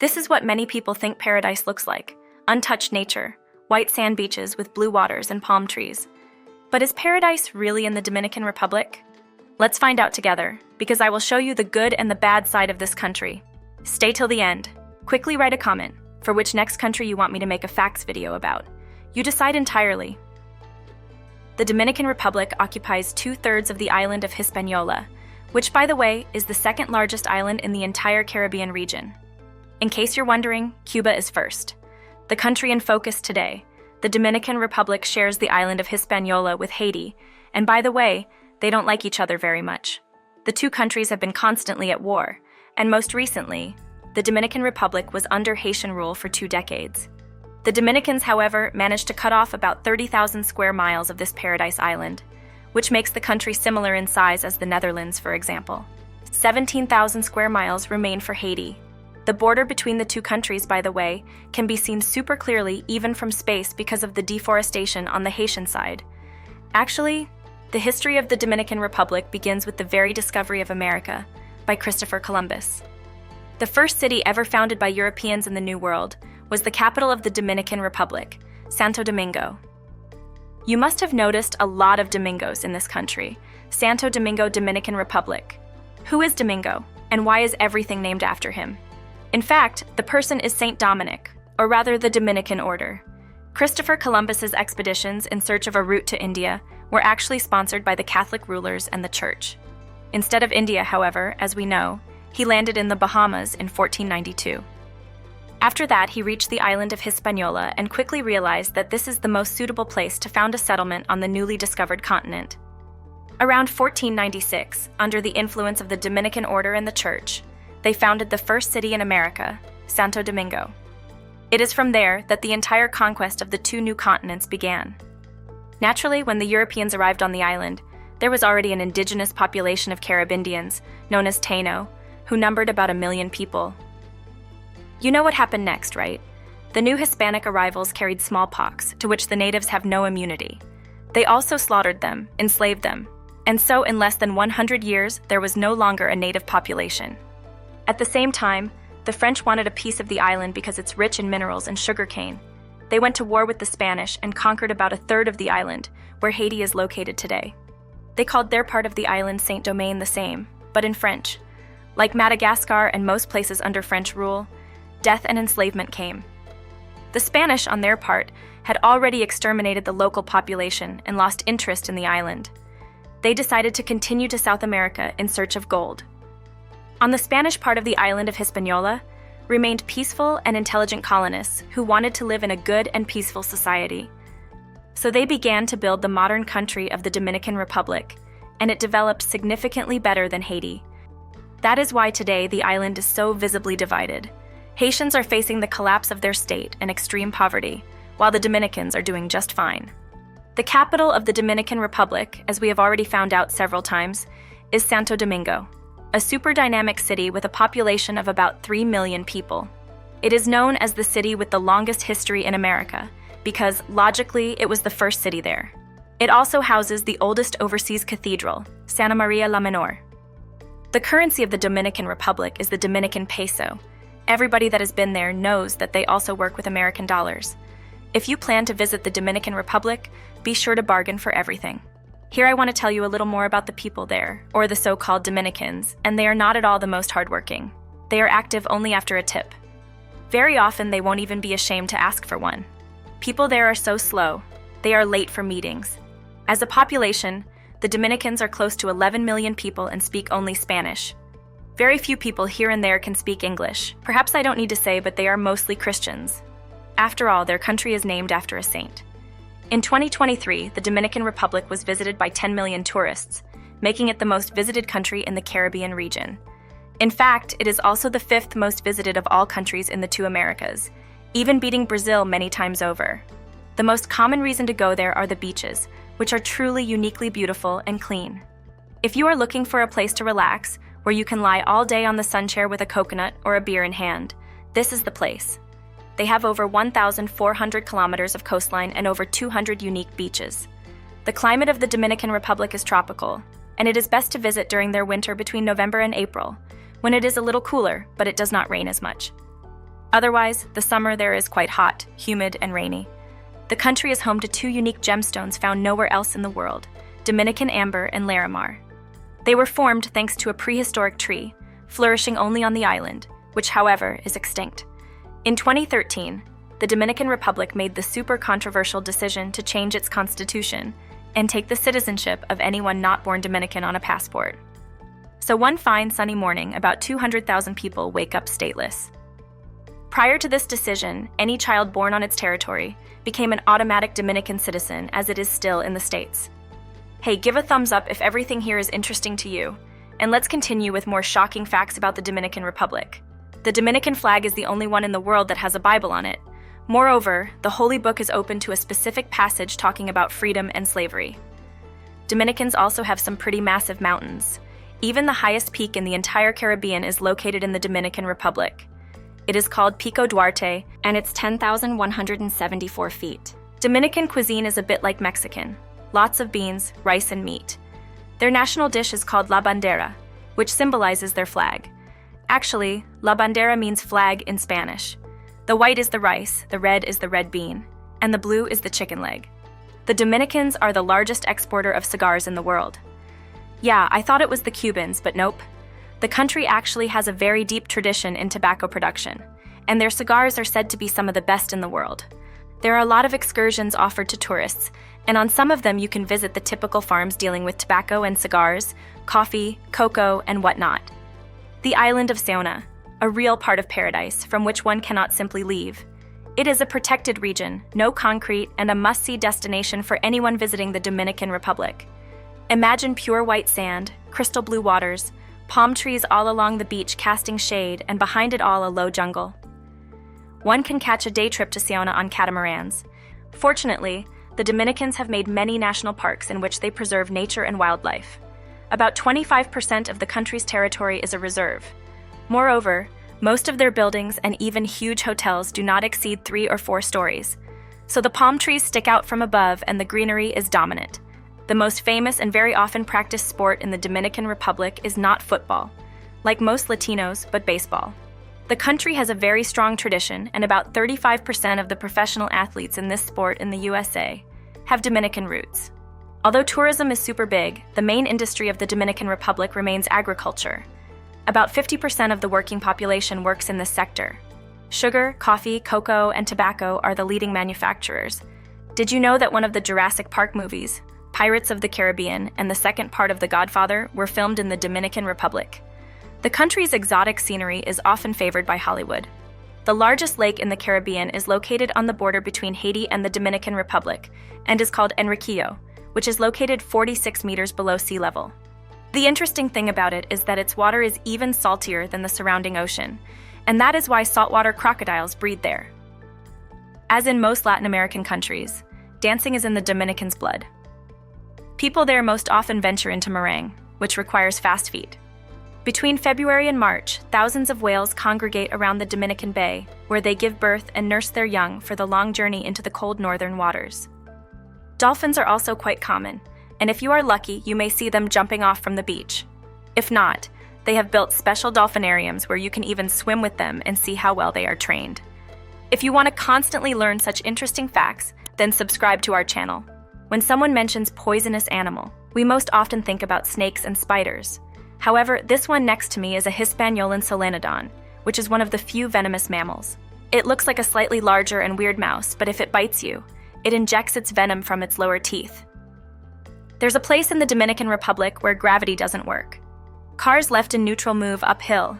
This is what many people think paradise looks like: untouched nature, white sand beaches with blue waters and palm trees. But is paradise really in the Dominican Republic? Let's find out together, because I will show you the good and the bad side of this country. Stay till the end. Quickly write a comment for which next country you want me to make a facts video about. You decide entirely. The Dominican Republic occupies 2/3 of the island of Hispaniola, which, by the way, is the second largest island in the entire Caribbean region. In case you're wondering, Cuba is first. The country in focus today, the Dominican Republic, shares the island of Hispaniola with Haiti, and by the way, they don't like each other very much. The two countries have been constantly at war, and most recently, the Dominican Republic was under Haitian rule for 2 decades. The Dominicans, however, managed to cut off about 30,000 square miles of this paradise island, which makes the country similar in size as the Netherlands, for example. 17,000 square miles remain for Haiti. The border between the two countries, by the way, can be seen super clearly even from space because of the deforestation on the Haitian side. Actually, the history of the Dominican Republic begins with the very discovery of America by Christopher Columbus. The first city ever founded by Europeans in the New World was the capital of the Dominican Republic, Santo Domingo. You must have noticed a lot of Domingos in this country. Santo Domingo, Dominican Republic. Who is Domingo, and why is everything named after him? In fact, the person is Saint Dominic, or rather the Dominican order. Christopher Columbus's expeditions in search of a route to India were actually sponsored by the Catholic rulers and the Church. Instead of India, however, as we know, he landed in the Bahamas in 1492. After that, he reached the island of Hispaniola and quickly realized that this is the most suitable place to found a settlement on the newly discovered continent. Around 1496, under the influence of the Dominican order and the Church, they founded the first city in America, Santo Domingo. It is from there that the entire conquest of the 2 new continents began. Naturally, when the Europeans arrived on the island, there was already an indigenous population of Caribbeans, known as Taino, who numbered about 1 million people. You know what happened next, right? The new Hispanic arrivals carried smallpox, to which the natives have no immunity. They also slaughtered them, enslaved them, and so in less than 100 years, there was no longer a native population. At the same time, the French wanted a piece of the island because it's rich in minerals and sugarcane. They went to war with the Spanish and conquered about 1/3 of the island, where Haiti is located today. They called their part of the island Saint-Domingue the same, but in French. Like Madagascar and most places under French rule, death and enslavement came. The Spanish, on their part, had already exterminated the local population and lost interest in the island. They decided to continue to South America in search of gold. On the Spanish part of the island of Hispaniola remained peaceful and intelligent colonists who wanted to live in a good and peaceful society. So they began to build the modern country of the Dominican Republic, and it developed significantly better than Haiti. That is why today the island is so visibly divided. Haitians are facing the collapse of their state and extreme poverty, while the Dominicans are doing just fine. The capital of the Dominican Republic, as we have already found out several times, is Santo Domingo, a super dynamic city with a population of about 3 million people. It is known as the city with the longest history in America, because, logically, it was the first city there. It also houses the oldest overseas cathedral, Santa Maria la Menor. The currency of the Dominican Republic is the Dominican peso. Everybody that has been there knows that they also work with American dollars. If you plan to visit the Dominican Republic, be sure to bargain for everything. Here I want to tell you a little more about the people there, or the so-called Dominicans, and they are not at all the most hardworking. They are active only after a tip. Very often they won't even be ashamed to ask for one. People there are so slow, they are late for meetings. As a population, the Dominicans are close to 11 million people and speak only Spanish. Very few people here and there can speak English. Perhaps I don't need to say, but they are mostly Christians. After all, their country is named after a saint. In 2023, the Dominican Republic was visited by 10 million tourists, making it the most visited country in the Caribbean region. In fact, it is also the 5th most visited of all countries in the 2 Americas, even beating Brazil many times over. The most common reason to go there are the beaches, which are truly uniquely beautiful and clean. If you are looking for a place to relax, where you can lie all day on the sun chair with a coconut or a beer in hand, this is the place. They have over 1,400 kilometers of coastline and over 200 unique beaches. The climate of the Dominican Republic is tropical, and it is best to visit during their winter between November and April, when it is a little cooler, but it does not rain as much. Otherwise, the summer there is quite hot, humid, and rainy. The country is home to two unique gemstones found nowhere else in the world, Dominican amber and Larimar. They were formed thanks to a prehistoric tree, flourishing only on the island, which, however, is extinct. In 2013, the Dominican Republic made the super controversial decision to change its constitution and take the citizenship of anyone not born Dominican on a passport. So one fine sunny morning, about 200,000 people wake up stateless. Prior to this decision, any child born on its territory became an automatic Dominican citizen, as it is still in the States. Hey, give a thumbs up if everything here is interesting to you, and let's continue with more shocking facts about the Dominican Republic. The Dominican flag is the only one in the world that has a Bible on it. Moreover, the Holy Book is open to a specific passage talking about freedom and slavery. Dominicans also have some pretty massive mountains. Even the highest peak in the entire Caribbean is located in the Dominican Republic. It is called Pico Duarte, and it's 10,174 feet. Dominican cuisine is a bit like Mexican. Lots of beans, rice, and meat. Their national dish is called la bandera, which symbolizes their flag. Actually, la bandera means flag in Spanish. The white is the rice, the red is the red bean, and the blue is the chicken leg. The Dominicans are the largest exporter of cigars in the world. Yeah, I thought it was the Cubans, but nope. The country actually has a very deep tradition in tobacco production, and their cigars are said to be some of the best in the world. There are a lot of excursions offered to tourists, and on some of them you can visit the typical farms dealing with tobacco and cigars, coffee, cocoa, and whatnot. The island of Ceuta, a real part of paradise from which one cannot simply leave. It is a protected region, no concrete, and a must-see destination for anyone visiting the Dominican Republic. Imagine pure white sand, crystal blue waters, palm trees all along the beach casting shade, and behind it all a low jungle. One can catch a day trip to Ceuta on catamarans. Fortunately, the Dominicans have made many national parks in which they preserve nature and wildlife. About 25% of the country's territory is a reserve. Moreover, most of their buildings and even huge hotels do not exceed 3 or 4 stories, so the palm trees stick out from above and the greenery is dominant. The most famous and very often practiced sport in the Dominican Republic is not football, like most Latinos, but baseball. The country has a very strong tradition, and about 35% of the professional athletes in this sport in the USA have Dominican roots. Although tourism is super big, the main industry of the Dominican Republic remains agriculture. About 50% of the working population works in this sector. Sugar, coffee, cocoa, and tobacco are the leading manufacturers. Did you know that one of the Jurassic Park movies, Pirates of the Caribbean, and the second part of The Godfather were filmed in the Dominican Republic? The country's exotic scenery is often favored by Hollywood. The largest lake in the Caribbean is located on the border between Haiti and the Dominican Republic and is called Enriquillo, which is located 46 meters below sea level. The interesting thing about it is that its water is even saltier than the surrounding ocean, and that is why saltwater crocodiles breed there. As in most Latin American countries, dancing is in the Dominicans' blood. People there most often venture into meringue, which requires fast feet. Between February and March, thousands of whales congregate around the Dominican Bay, where they give birth and nurse their young for the long journey into the cold northern waters. Dolphins are also quite common, and if you are lucky, you may see them jumping off from the beach. If not, they have built special dolphinariums where you can even swim with them and see how well they are trained. If you want to constantly learn such interesting facts, then subscribe to our channel. When someone mentions poisonous animal, we most often think about snakes and spiders. However, this one next to me is a Hispaniolan solenodon, which is one of the few venomous mammals. It looks like a slightly larger and weird mouse, but if it bites you, it injects its venom from its lower teeth. There's a place in the Dominican Republic where gravity doesn't work. Cars left in neutral move uphill.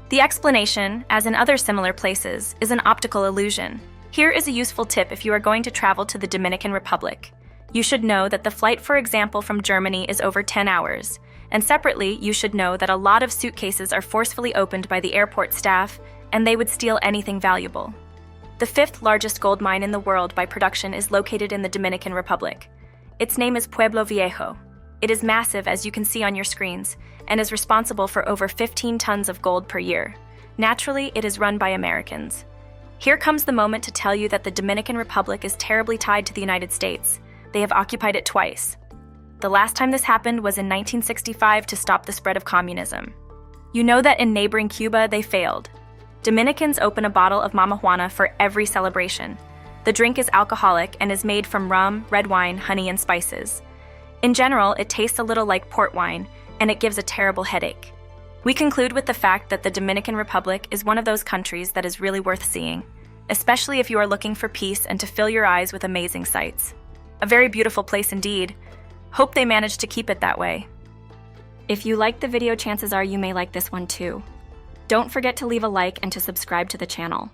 The explanation, as in other similar places, is an optical illusion. Here is a useful tip if you are going to travel to the Dominican Republic. You should know that the flight, for example, from Germany is over 10 hours, and separately, you should know that a lot of suitcases are forcefully opened by the airport staff, and they would steal anything valuable. The 5th largest gold mine in the world by production is located in the Dominican Republic. Its name is Pueblo Viejo. It is massive, as you can see on your screens, and is responsible for over 15 tons of gold per year. Naturally, it is run by Americans. Here comes the moment to tell you that the Dominican Republic is terribly tied to the United States. They have occupied it twice. The last time this happened was in 1965 to stop the spread of communism. You know that in neighboring Cuba, they failed. Dominicans open a bottle of Mama Juana for every celebration. The drink is alcoholic and is made from rum, red wine, honey, and spices. In general, it tastes a little like port wine, and it gives a terrible headache. We conclude with the fact that the Dominican Republic is one of those countries that is really worth seeing, especially if you are looking for peace and to fill your eyes with amazing sights. A very beautiful place indeed. Hope they manage to keep it that way. If you liked the video, chances are you may like this one too. Don't forget to leave a like and to subscribe to the channel.